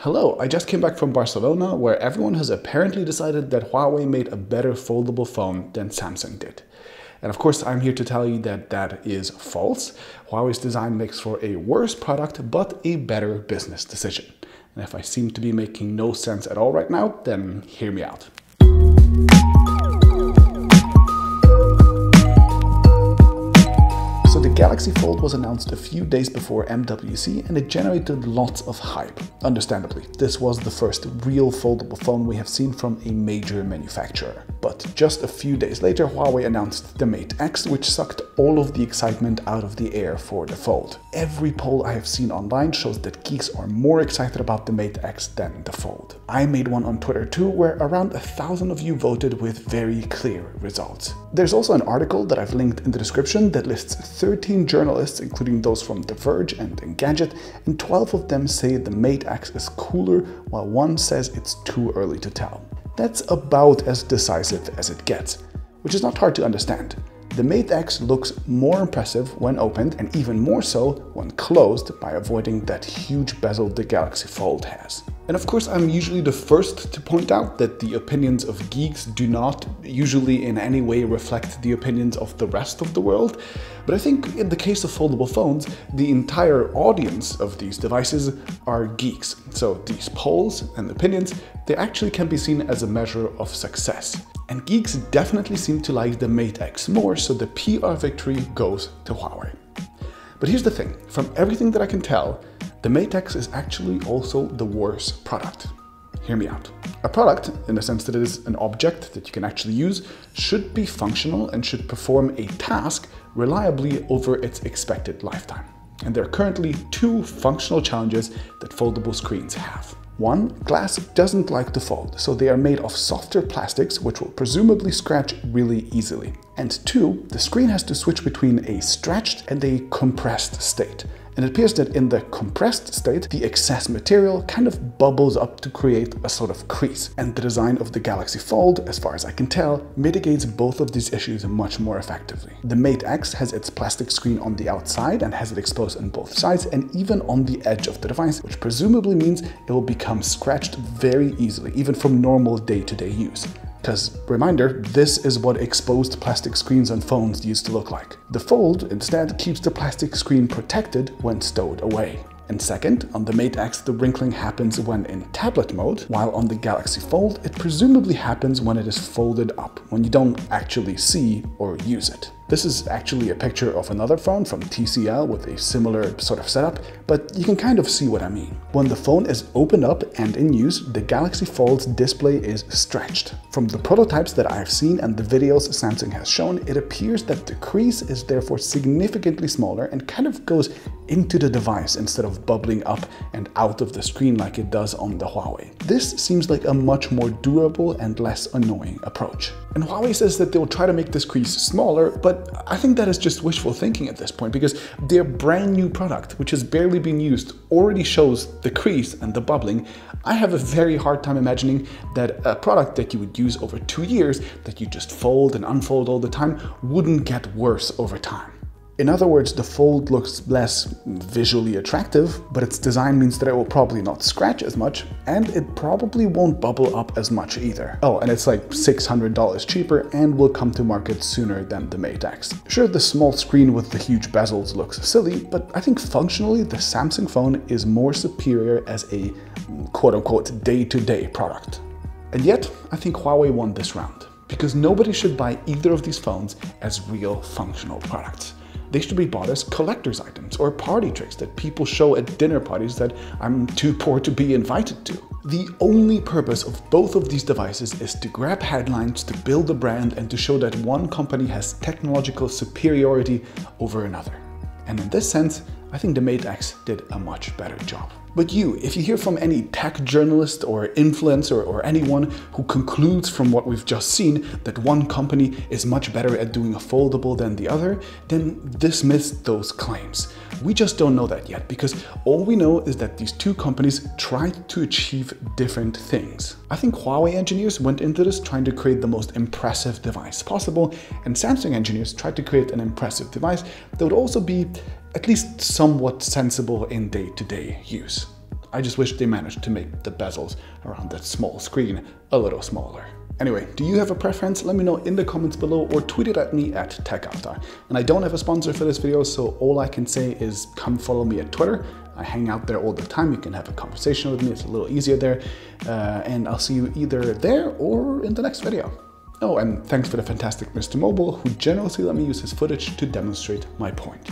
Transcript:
Hello, I just came back from Barcelona where everyone has apparently decided that Huawei made a better foldable phone than Samsung did. And of course, I'm here to tell you that that is false. Huawei's design makes for a worse product, but a better business decision. And if I seem to be making no sense at all right now, then hear me out. The Galaxy Fold was announced a few days before MWC and it generated lots of hype. Understandably, this was the first real foldable phone we have seen from a major manufacturer. But just a few days later, Huawei announced the Mate X, which sucked all of the excitement out of the air for the Fold. Every poll I have seen online shows that geeks are more excited about the Mate X than the Fold. I made one on Twitter too, where around 1,000 of you voted with very clear results. There's also an article that I've linked in the description that lists 13 journalists, including those from The Verge and Engadget, and 12 of them say the Mate X is cooler, while one says it's too early to tell. That's about as decisive as it gets, which is not hard to understand. The Mate X looks more impressive when opened and even more so when closed by avoiding that huge bezel the Galaxy Fold has. And of course, I'm usually the first to point out that the opinions of geeks do not usually in any way reflect the opinions of the rest of the world. But I think in the case of foldable phones, the entire audience of these devices are geeks. So these polls and opinions, they actually can be seen as a measure of success. And geeks definitely seem to like the Mate X more, so the PR victory goes to Huawei. But here's the thing, from everything that I can tell, the Mate X is actually also the worse product. Hear me out. A product, in the sense that it is an object that you can actually use, should be functional and should perform a task reliably over its expected lifetime. And there are currently two functional challenges that foldable screens have. One, glass doesn't like to fold, so they are made of softer plastics which will presumably scratch really easily. And two, the screen has to switch between a stretched and a compressed state. And it appears that in the compressed state, the excess material kind of bubbles up to create a sort of crease. And the design of the Galaxy Fold, as far as I can tell, mitigates both of these issues much more effectively. The Mate X has its plastic screen on the outside and has it exposed on both sides and even on the edge of the device, which presumably means it will become scratched very easily, even from normal day-to-day use. Because, reminder, this is what exposed plastic screens on phones used to look like. The Fold, instead, keeps the plastic screen protected when stowed away. And second, on the Mate X, the wrinkling happens when in tablet mode, while on the Galaxy Fold, it presumably happens when it is folded up, when you don't actually see or use it. This is actually a picture of another phone from TCL with a similar sort of setup, but you can kind of see what I mean. When the phone is opened up and in use, the Galaxy Fold's display is stretched. From the prototypes that I've seen and the videos Samsung has shown, it appears that the crease is therefore significantly smaller and kind of goes into the device instead of bubbling up and out of the screen like it does on the Huawei. This seems like a much more durable and less annoying approach. And Huawei says that they will try to make this crease smaller, but I think that is just wishful thinking at this point, because their brand new product, which has barely been used, already shows the crease and the bubbling. I have a very hard time imagining that a product that you would use over 2 years, that you just fold and unfold all the time, wouldn't get worse over time. In other words, the Fold looks less visually attractive, but its design means that it will probably not scratch as much, and it probably won't bubble up as much either. Oh, and it's like $600 cheaper and will come to market sooner than the Mate X. Sure, the small screen with the huge bezels looks silly, but I think functionally the Samsung phone is more superior as a quote-unquote day-to-day product. And yet, I think Huawei won this round, because nobody should buy either of these phones as real functional products. They should be bought as collector's items or party tricks that people show at dinner parties that I'm too poor to be invited to. The only purpose of both of these devices is to grab headlines, to build a brand, and to show that one company has technological superiority over another. And in this sense, I think the Mate X did a much better job. But you, if you hear from any tech journalist or influencer or anyone who concludes from what we've just seen that one company is much better at doing a foldable than the other, then dismiss those claims. We just don't know that yet, because all we know is that these two companies tried to achieve different things. I think Huawei engineers went into this trying to create the most impressive device possible, and Samsung engineers tried to create an impressive device that would also be at least somewhat sensible in day-to-day use. I just wish they managed to make the bezels around that small screen a little smaller. Anyway, do you have a preference? Let me know in the comments below or tweet it at me at TechAltar. And I don't have a sponsor for this video, so all I can say is come follow me at Twitter. I hang out there all the time. You can have a conversation with me. It's a little easier there. And I'll see you either there or in the next video. Oh, and thanks for the fantastic Mr. Mobile, who generously let me use his footage to demonstrate my point.